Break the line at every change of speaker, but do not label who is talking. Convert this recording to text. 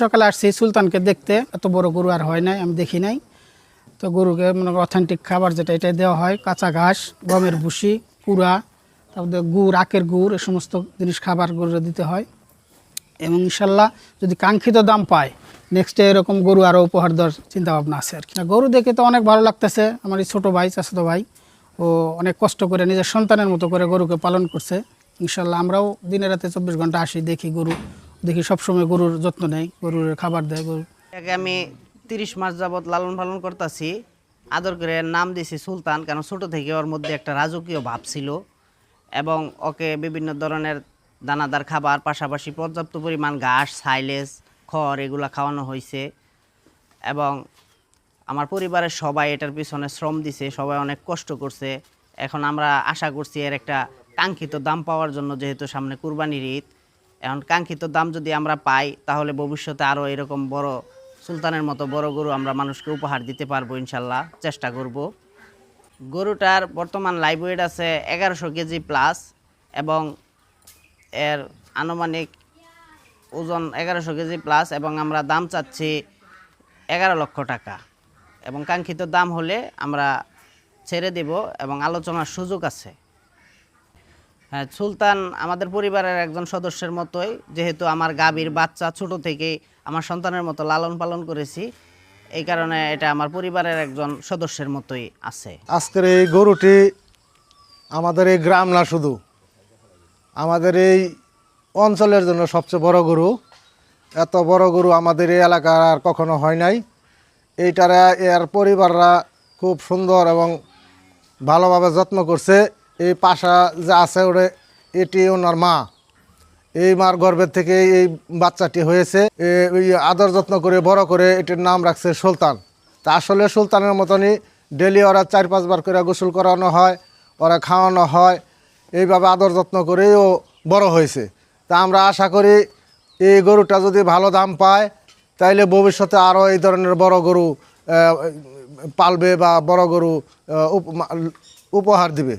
সকালে আসছি সুলতানকে দেখতে, এত বড় গরু আর হয় নাই, আমি দেখি নাই। তো গরুকে মনে করি অথেন্টিক খাবার যেটা এটা দেওয়া হয়, কাঁচা ঘাস, গমের ভুসি, কুড়া, তারপরে গুড়, আখের গুড়, এই সমস্ত জিনিস খাবার গরুরে দিতে হয়। এবং ইনশাল্লাহ যদি কাঙ্ক্ষিত দাম পায়, নেক্সটে এরকম গরু আরও উপহার দেওয়ার চিন্তাভাবনা আছে আর কি। গরু দেখে তো অনেক ভালো লাগতেছে। আমার এই ছোটো ভাই, চাচাতো ভাই, ও অনেক কষ্ট করে নিজের সন্তানের মতো করে গরুকে পালন করছে। ইনশাল্লাহ আমরাও দিনে রাতে 24 ঘন্টা আসি, দেখি গরু, দেখি সবসময় গরুর যত্ন নেই, গরুর খাবার দেয়। গরু
একে আমি 30 মাস যাবত লালন পালন করতেছি। আদর করে নাম দিয়েছি সুলতান, কারণ ছোট থেকে ওর মধ্যে একটা রাজকীয় ভাব ছিল এবং ওকে বিভিন্ন ধরনের দানাদার খাবার, পাশাপাশি পর্যাপ্ত পরিমাণ ঘাস, সাইলেজ, খড় এগুলা খাওয়ানো হয়েছে। এবং আমার পরিবারের সবাই এটার পিছনে শ্রম দিছে, সবাই অনেক কষ্ট করছে। এখন আমরা আশা করছি এর একটা কাঙ্ক্ষিত দাম পাওয়ার জন্য, যেহেতু সামনে কুরবানির ঈদ। এখন কাঙ্ক্ষিত দাম যদি আমরা পাই, তাহলে ভবিষ্যতে আরও এরকম বড় সুলতানের মতো বড় গরু আমরা মানুষকে উপহার দিতে পারবো, ইনশাল্লাহ চেষ্টা করব। গরুটার বর্তমান লাইভ ওয়েট আছে 1100 কেজি প্লাস এবং এর আনুমানিক ওজন 1100 কেজি প্লাস, এবং আমরা দাম চাচ্ছি 11 লক্ষ টাকা। এবং কাঙ্ক্ষিত দাম হলে আমরা ছেড়ে দেব এবং আলোচনার সুযোগ আছে। হ্যাঁ, সুলতান আমাদের পরিবারের একজন সদস্যের মতোই, যেহেতু আমার গাভীর বাচ্চা ছোট থেকেই আমার সন্তানের মতো লালন পালন করেছি, এই কারণে এটা আমার পরিবারের একজন সদস্যের মতোই আছে।
আজকের এই গরুটি আমাদের এই গ্রাম না, শুধু আমাদের এই অঞ্চলের জন্য সবচেয়ে বড় গরু। এত বড় গরু আমাদের এই এলাকার আর কখনো হয় নাই। এইটারা এর পরিবাররা খুব সুন্দর এবং ভালোভাবে যত্ন করছে। এই পাশা যে আছে ওরে, এটি ওনার মা, এই মার গর্ভের থেকে এই বাচ্চাটি হয়েছে। এই আদর যত্ন করে বড় করে এটির নাম রাখছে সুলতান। তা আসলে সুলতানের মতনই ডেলি ওরা 4-5 বার করে গোসল করানো হয়, ওরা খাওয়ানো হয়, এইভাবে আদর যত্ন করেই ও বড় হয়েছে। তা আমরা আশা করি এই গরুটা যদি ভালো দাম পায়, তাইলে ভবিষ্যতে আরও এই ধরনের বড় গরু পালবে বা বড় গরু উপহার দিবে।